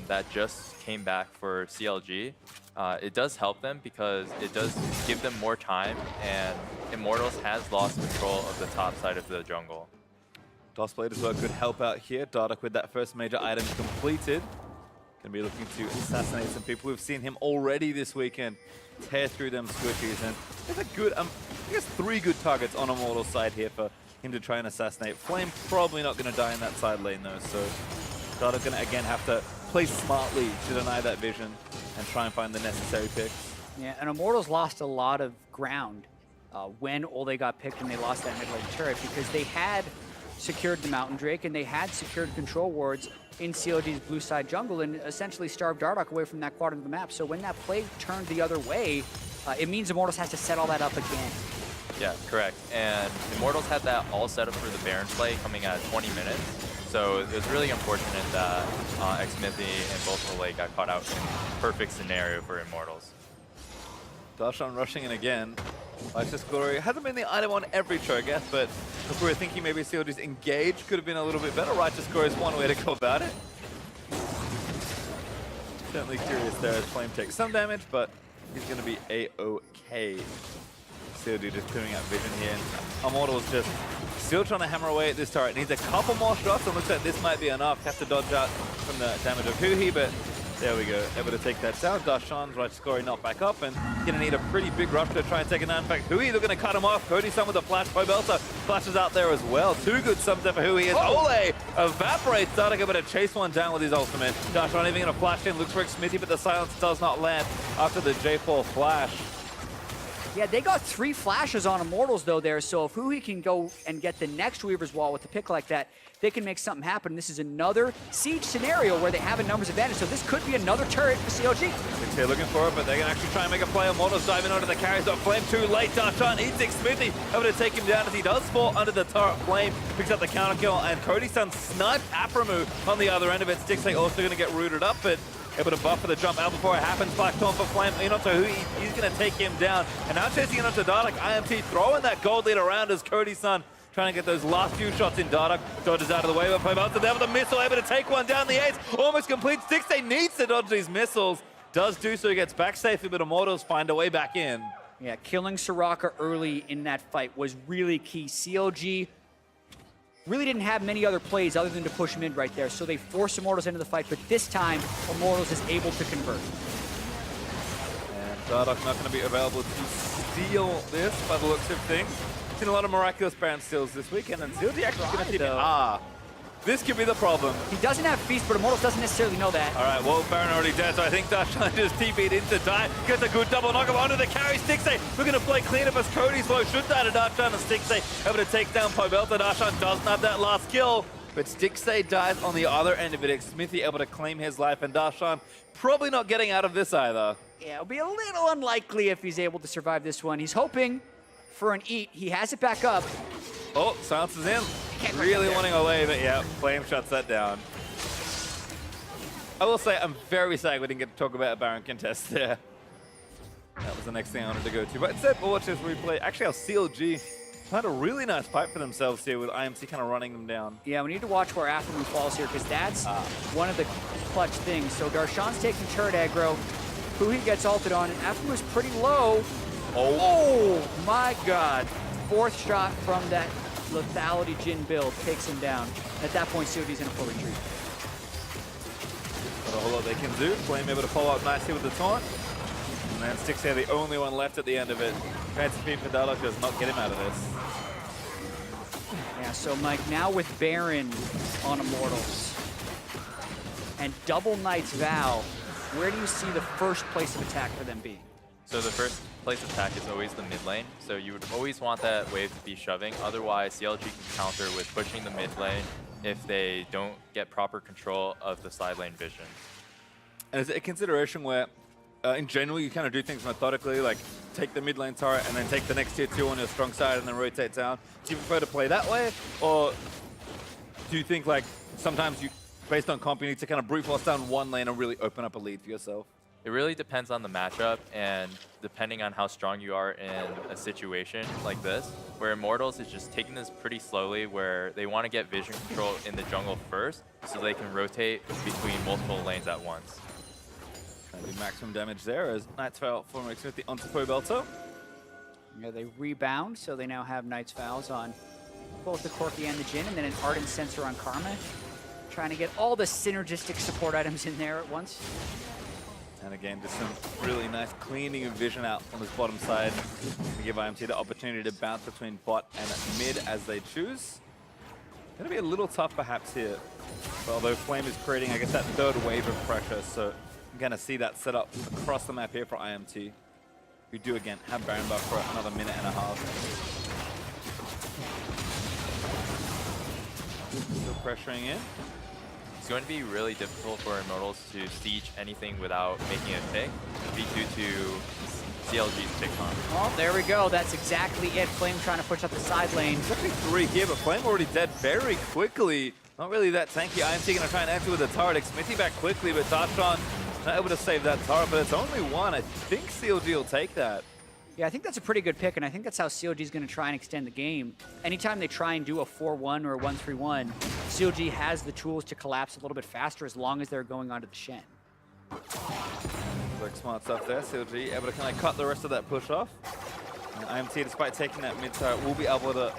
that just came back for CLG, it does help them because it does give them more time, and Immortals has lost control of the top side of the jungle. DOSBlade as well could help out here. Dardoch with that first major item completed. Going to be looking to assassinate some people. We've seen him already this weekend tear through them squishies, and there's a good, I guess 3 good targets on Immortal's side here for him to try and assassinate. Flame probably not going to die in that side lane though, so Dardoch going to again have to play smartly to deny that vision and try and find the necessary picks. Yeah, and Immortals lost a lot of ground when Ole got picked and they lost that mid lane turret, because they had secured the Mountain Drake, and they had secured control wards in CLG's blue side jungle and essentially starved Dardoch away from that quadrant of the map. So when that play turned the other way, it means Immortals has to set all that up again. Yeah, correct. And Immortals had that all set up for the Baron play coming at 20 minutes. So it was really unfortunate that Xmithy and Bolsolate got caught out in a perfect scenario for Immortals. Darshan rushing in again. Righteous Glory hasn't been the item on every Cho'Gath, but if we were thinking maybe CLG's engage could have been a little bit better, Righteous Glory is one way to go about it. Certainly curious there as Flame takes some damage, but he's going to be A-OK. CLG just clearing out vision here, and Immortals just still trying to hammer away at this turret. Needs a couple more shots, and looks like this might be enough. Has to dodge out from the damage of Huhi, but there we go. Able to take that down. Darshan's Righteous Glory not back up, and gonna need a pretty big rush to try and take it down. In fact, Huhi, they're gonna cut him off. Cody Sun with a flash. Pobelta flashes out there as well. Two good subs there for Huhi. As Ole evaporates, Dardoch able to chase one down with his ultimate. Darshan even gonna flash in, looks for Xmithy, but the silence does not land after the J4 flash. Yeah, they got 3 flashes on Immortals though there, so if Huhi can go and get the next Weaver's Wall with a pick like that, they can make something happen. This is another siege scenario where they have a numbers advantage, so this could be another turret for CLG. They're looking for it, but they can actually try and make a play. Immortals diving onto the carries, got Flame too late. Darshan eats Xmithy, able to take him down as he does fall under the turret. Flame picks up the counter kill, and Cody Sun sniped Aphromoo on the other end of it. Stixxay also going to get rooted up, but able to buffer the jump out before it happens. Black Taunt for Flame, onto Huhi, he's going to take him down. And now chasing it onto Dardoch, IMT throwing that gold lead around as Cody Sun trying to get those last few shots in. Dardoch dodges out of the way, but Pobelta there with a missile, able to take one down the ace, almost complete. Stixxay needs to dodge these missiles, does do so, he gets back safely, but Immortals find a way back in. Yeah, killing Soraka early in that fight was really key. CLG really didn't have many other plays other than to push mid right there, so they forced Immortals into the fight, but this time, Immortals is able to convert. And Dardoch not going to be available to steal this by the looks of things. Seen a lot of miraculous Baron steals this weekend, and CLG actually going to keep it. This could be the problem. He doesn't have Feast, but Immortals doesn't necessarily know that. All right, well, Baron already dead, so I think Darshan just TP'd into die. Gets a good double knock onto the carry. Stixxay looking to play clean up as Cody's low. Should die to Darshan, and Stixxay able to take down Pobelta. Darshan doesn't have that last kill, but Stixxay dies on the other end of it. Xmithy able to claim his life, and Darshan probably not getting out of this either. Yeah, it'll be a little unlikely if he's able to survive this one. He's hoping for an eat. He has it back up. Oh, silence is in. Really wanting away, but yeah, Flame shuts that down. I will say, I'm very sad we didn't get to talk about a Baron contest there. That was the next thing I wanted to go to. But instead, we'll watch this replay. Actually, our CLG had a really nice fight for themselves here with IMT kind of running them down. Yeah, we need to watch where Aphromoo falls here, because that's one of the clutch things. So Darshan's taking turret aggro. Huhi gets ulted on, and Aphromoo's pretty low. Oh my god. 4th shot from that lethality Jhin build takes him down. At that point, CLG's in a full retreat. Not a whole lot they can do. Flame able to follow up nicely with the taunt. And then Stixxay the only one left at the end of it. Fancy Speed for Dardoch does not get him out of this. Yeah, so Mike, now with Baron on Immortals and double Knight's Vow, where do you see the first place of attack for them being? So the first place of attack is always the mid lane, so you would always want that wave to be shoving. Otherwise, CLG can counter with pushing the mid lane if they don't get proper control of the side lane vision. And is it a consideration where, in general, you kind of do things methodically, like take the mid lane turret and then take the next tier 2 on your strong side and then rotate down? Do you prefer to play that way? Or do you think, like, sometimes you, based on comp, you need to kind of brute force down one lane and really open up a lead for yourself? It really depends on the matchup, and depending on how strong you are in a situation like this, where Immortals is just taking this pretty slowly, where they want to get vision control in the jungle first, so they can rotate between multiple lanes at once. Trying to do maximum damage there as Knight's Vow for Xmithy onto Pobelta. Yeah, they rebound, so they now have Knight's Vows on both the Corki and the Jhin, and then an Ardent Sensor on Karma. Trying to get all the synergistic support items in there at once. And again, just some really nice cleaning of vision out on this bottom side to give IMT the opportunity to bounce between bot and mid as they choose. Gonna be a little tough perhaps here. But although Flame is creating, I guess, that third wave of pressure, so I'm gonna see that set up across the map here for IMT. We do again have Baron buff for another minute and a half. Still pressuring in. It's going to be really difficult for Immortals to siege anything without making a pick, due to CLG's pick on. Oh, there we go. That's exactly it. Flame trying to push up the side lane. There's actually 3 here, but Flame already dead very quickly. Not really that tanky. IMT gonna try and answer with a turret. Smithy back quickly, but Darshan not able to save that turret, but it's only 1. I think CLG will take that. Yeah, I think that's a pretty good pick, and I think that's how CLG is going to try and extend the game. Anytime they try and do a 4-1 or a 1-3-1, CLG has the tools to collapse a little bit faster as long as they're going onto the Shen. Like smart stuff there. CLG able to kind of cut the rest of that push off. And IMT, despite taking that mid turret, will be able to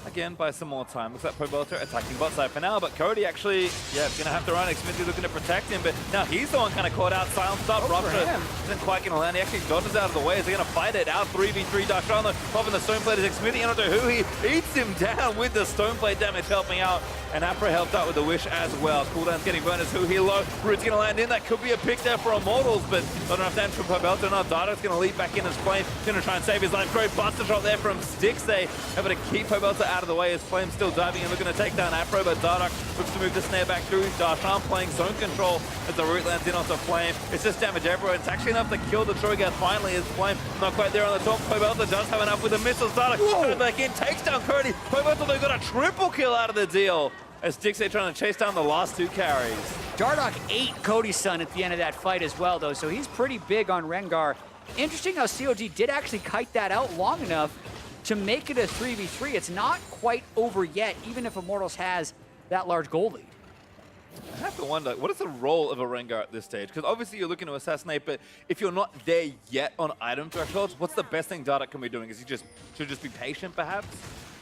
again buy some more time. Looks like Pobelter attacking bot side for now, but Cody actually, yeah, gonna have to run. Xfinity looking to protect him, but now he's the one kind of caught out. Silent stop. Rupture isn't quite gonna land. He actually dodges out of the way. Is he gonna fight it out? 3v3 Darshan though, popping the stone plate is Xfinity. I don't know who he eats him down with the stone plate damage helping out. And Afra helped out with the wish as well. Cooldown's getting burned as who here low. Root's gonna land in. That could be a pick there for Immortals, but not enough damage from Pobelter. Now Dardark's gonna leap back in as Flame. Gonna try and save his life. Great buster shot there from Stixay. Able to keep Pobelter out of the way as Flame's still diving and looking to take down Afro, but Dardark looks to move the snare back through. Darshan playing zone control as the root lands in onto Flame. It's just damage everywhere. It's actually enough to kill the Troygath finally as Flame not quite there on the top. Pobelter does have enough with the missiles. Dardark coming back in, takes down Cody. Pobelter though got a triple kill out of the deal as Stixay trying to chase down the last 2 carries. Dardark ate Cody's son at the end of that fight as well, though, so he's pretty big on Rengar. Interesting how CLG did actually kite that out long enough to make it a 3v3. It's not quite over yet, even if Immortals has that large goal lead. I have to wonder, what is the role of a Rengar at this stage? Because obviously you're looking to assassinate, but if you're not there yet on item thresholds, what's the best thing Dardark can be doing? Is he should just be patient, perhaps?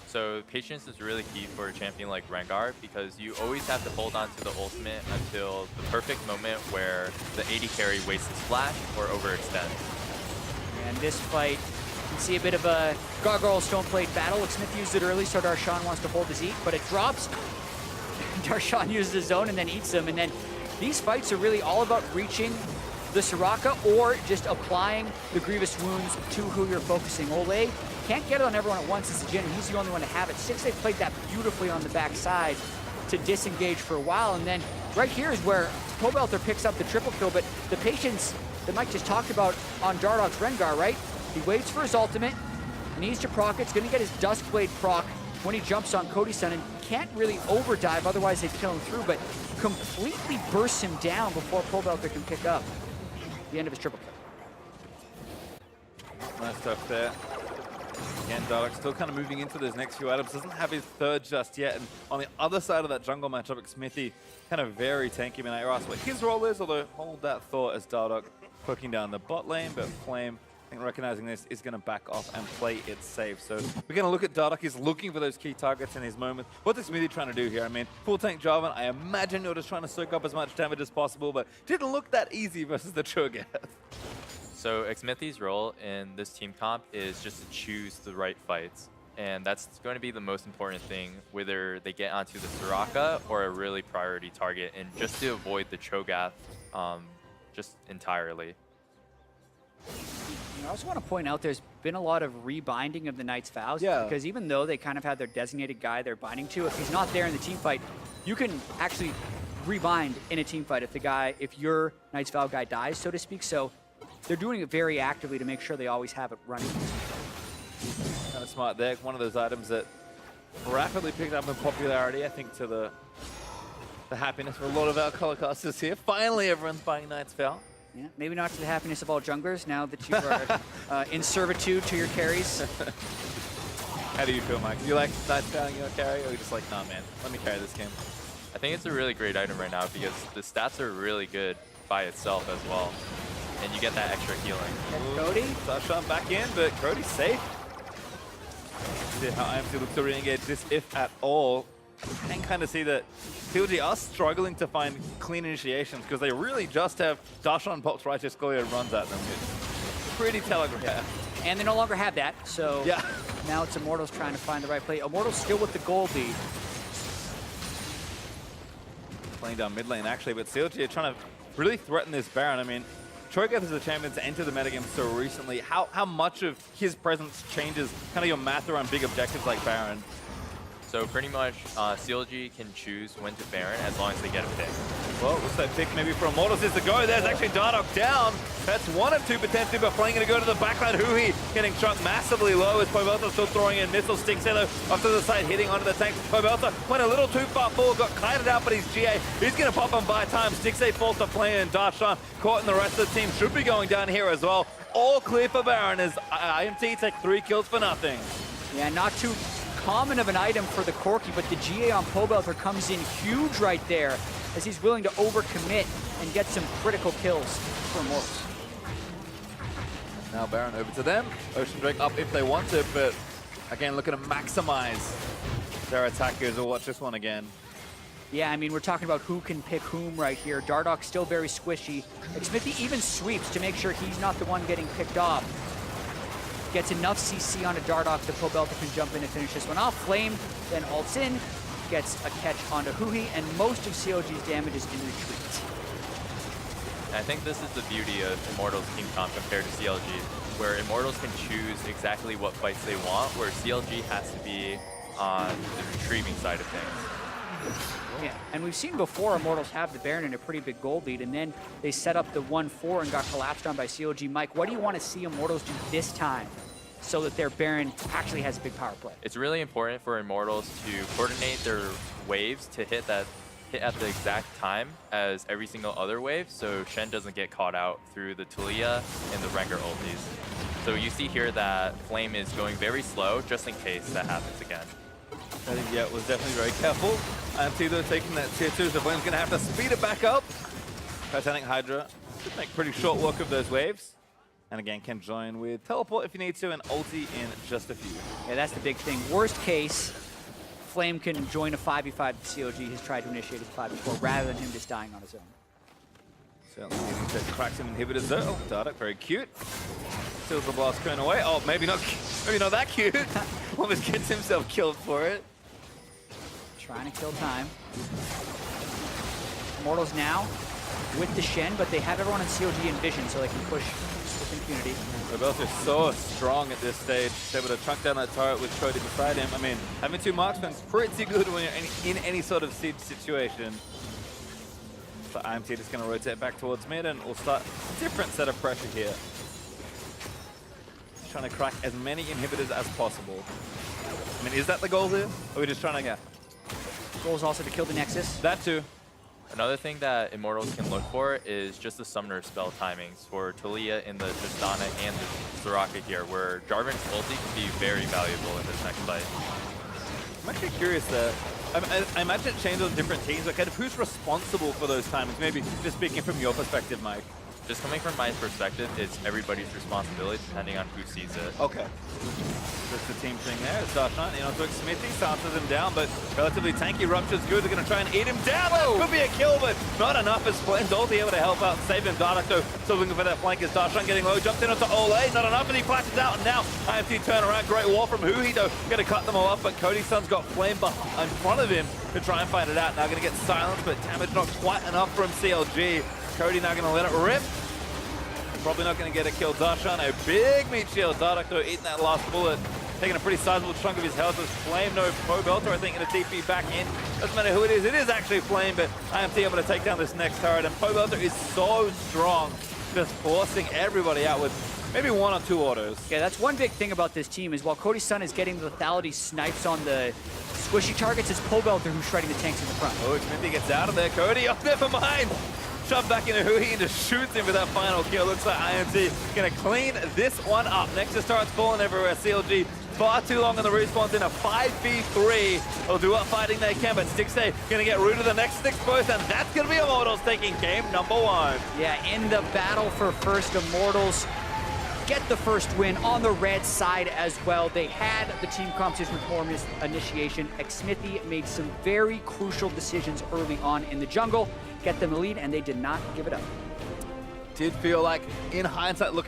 So patience is really key for a champion like Rengar because you always have to hold on to the ultimate until the perfect moment where the AD carry wastes his flash or overextends. And this fight, you can see a bit of a gargoyle stone plate battle. Smith used it early, so Darshan wants to hold his eat, but it drops. Darshan uses his zone and then eats them. And then these fights are really all about reaching the Soraka or just applying the grievous wounds to who you're focusing. Ole can't get it on everyone at once. It's a Jin, and he's the only one to have it. Stixay played that beautifully on the backside to disengage for a while. And then right here is where Pobelter picks up the triple kill, but the patience that Mike just talked about on Dardark's Rengar, right? He waits for his ultimate, needs to proc it. It's going to get his Duskblade proc when he jumps on Cody's son and can't really overdive, otherwise they'd kill him through, but completely bursts him down before Pobelter can pick up the end of his triple kill. Nice stuff there. Again, Dardark still kind of moving into those next few items. Doesn't have his third just yet. And on the other side of that jungle matchup, Smithy kind of very tanky. I mean, I asked what his role is, although hold that thought as Dardark poking down the bot lane, but Flame, I think recognizing this, is going to back off and play it safe. So we're going to look at Dardark. He's looking for those key targets in his moment. What's Smithy trying to do here? I mean, full tank Jarvan, I imagine you're just trying to soak up as much damage as possible, but didn't look that easy versus the Troygath. So Xmithy's role in this team comp is just to choose the right fights. And that's going to be the most important thing, whether they get onto the Soraka or a really priority target, and just to avoid the Cho'Gath just entirely. I also want to point out there's been a lot of rebinding of the Knight's Vows, because even though they kind of have their designated guy they're binding to, if he's not there in the team fight, you can actually rebind in a team fight if your Knight's Vow guy dies, so to speak. So they're doing it very actively to make sure they always have it running. Kind of smart there. One of those items that rapidly picked up in popularity, I think, to the happiness for a lot of our color casters here. Finally, everyone's buying Knight's Vow. Yeah, maybe not to the happiness of all junglers now that you are in servitude to your carries. How do you feel, Mike? Do you like Knight's Vow in your carry, or are you just like, nah, man, let me carry this game? I think it's a really great item right now because the stats are really good by itself as well. And you get that extra healing. And Cody? Darshan back in, but Cody's safe. See how IMT looks to re-engage this, if at all. You can kind of see that CLG are struggling to find clean initiations because they really just have Darshan pops righteous glory and runs at them. It's pretty telegraphed. Yeah. And they no longer have that, so now it's Immortals trying to find the right play. Immortals still with the gold lead. Playing down mid lane actually, but CLG are trying to really threaten this Baron. I mean, Troygath is a champion to enter the metagame so recently. How much of his presence changes kind of your math around big objectives like Baron? So pretty much CLG can choose when to Baron as long as they get a pick. Well, looks like pick maybe for Immortals is the go. There's actually Dardoch down. That's 1 of 2 potentially, but Flame going to go to the backline. Huhi getting chunked massively low as Pobelta still throwing in missiles. Sticks there though, off to the side, hitting onto the tank. Pobelta went a little too far forward, got kited out, but he's GA. He's going to pop him by time. Sticks falls to Flame and Darshan caught, and the rest of the team should be going down here as well. All clear for Baron as IMT take 3 kills for nothing. Yeah, not too common of an item for the Corki, but the GA on Pobelter comes in huge right there as he's willing to overcommit and get some critical kills for Immortals. Now Baron over to them. Ocean Drake up if they want to, but again, looking to maximize their attack here. We'll watch this one again. Yeah, I mean, we're talking about who can pick whom right here. Dardoch still very squishy. Xmithie even sweeps to make sure he's not the one getting picked off. Gets enough CC onto Dardoch that Pobelta can jump in and finish this one off. Flame then ults in, gets a catch onto Huhi, and most of CLG's damage is in retreat. I think this is the beauty of Immortals team comp compared to CLG, where Immortals can choose exactly what fights they want, where CLG has to be on the retrieving side of things. Yeah, and we've seen before Immortals have the Baron in a pretty big gold lead, and then they set up the 1-4 and got collapsed on by CLG. Mike, what do you want to see Immortals do this time so that their Baron actually has a big power play? It's really important for Immortals to coordinate their waves to hit at the exact time as every single other wave, so Shen doesn't get caught out through the Tulia and the Rengar ultis. So you see here that Flame is going very slow, just in case that happens again. I think, yeah, was definitely very careful. IMT though taking that tier 2, so Flame's going to have to speed it back up. Titanic Hydra should make pretty short work of those waves. And again, can join with teleport if you need to, and ulti in just a few. Yeah, that's the big thing. Worst case, Flame can join a 5v5 that CLG has tried to initiate as 5v4 rather than him just dying on his own. Certainly needing to crack some inhibitors though. Oh, Dardoch, very cute. Steals the blast cone away. Oh, maybe not that cute. Almost gets himself killed for it. Trying to kill time. Immortals now with the Shen, but they have everyone in CLG in vision, so they can push with impunity. Pobelta is so strong at this stage. He's able to chunk down that turret with Cody beside him. I mean, having 2 marksmen is pretty good when you're in any sort of siege situation. So IMT just going to rotate back towards mid, and we'll start a different set of pressure here. Just trying to crack as many inhibitors as possible. I mean, is that the goal here? Or are we just trying to get? Goal is also to kill the Nexus. That too. Another thing that Immortals can look for is just the summoner spell timings for Talia in the Tristana and the Soraka here, where Jarvan's ulti can be very valuable in this next fight. I'm actually curious there. I imagine it changes on different teams, but kind of who's responsible for those timings? Maybe just speaking from your perspective, Mike. Just coming from my perspective, it's everybody's responsibility depending on who sees it. Okay. Just the team thing there. Darshan in onto Xmithie, silences him down, but relatively tanky. Rupture's good. They're going to try and eat him down. That could be a kill, but not enough as Flame's ulti able to help out and save him. Dardoch, though, still looking for that flank as Darshan getting low. Jumped in onto Ole. Not enough, and he flashes out. And now IMT turn around. Great wall from Huhi, though. Going to cut them all off, but Cody's son's got Flame in front of him to try and fight it out. Now going to get silenced, but damage not quite enough from CLG. Cody now going to let it rip. Probably not going to get a kill. Darshan, a big meat shield. Dardoch, though, eating that last bullet. Taking a pretty sizable chunk of his health as Flame. No, Pobelta, I think, going to TP back in. Doesn't matter who it is. It is actually Flame, but IMT able to take down this next turret. And Pobelta is so strong, just forcing everybody out with maybe 1 or 2 autos. Yeah, that's one big thing about this team is while Cody's son is getting the lethality snipes on the squishy targets, it's Pobelta who's shredding the tanks in the front. Oh, Xmithie gets out of there. Cody, oh, never mind. Shoved back into Huhi and just shoots him for that final kill. Looks like IMT going to clean this one up. Nexus starts falling everywhere. CLG far too long on the respawns in a 5v3. They'll do what fighting they can, but Stixay going to get rid of the Nexus exposed, and that's going to be Immortals taking game number 1. Yeah, in the battle for first, Immortals get the first win on the red side as well. They had the team competition reform initiation. Xmithie made some very crucial decisions early on in the jungle, get them the lead, and they did not give it up. Did feel like, in hindsight, looking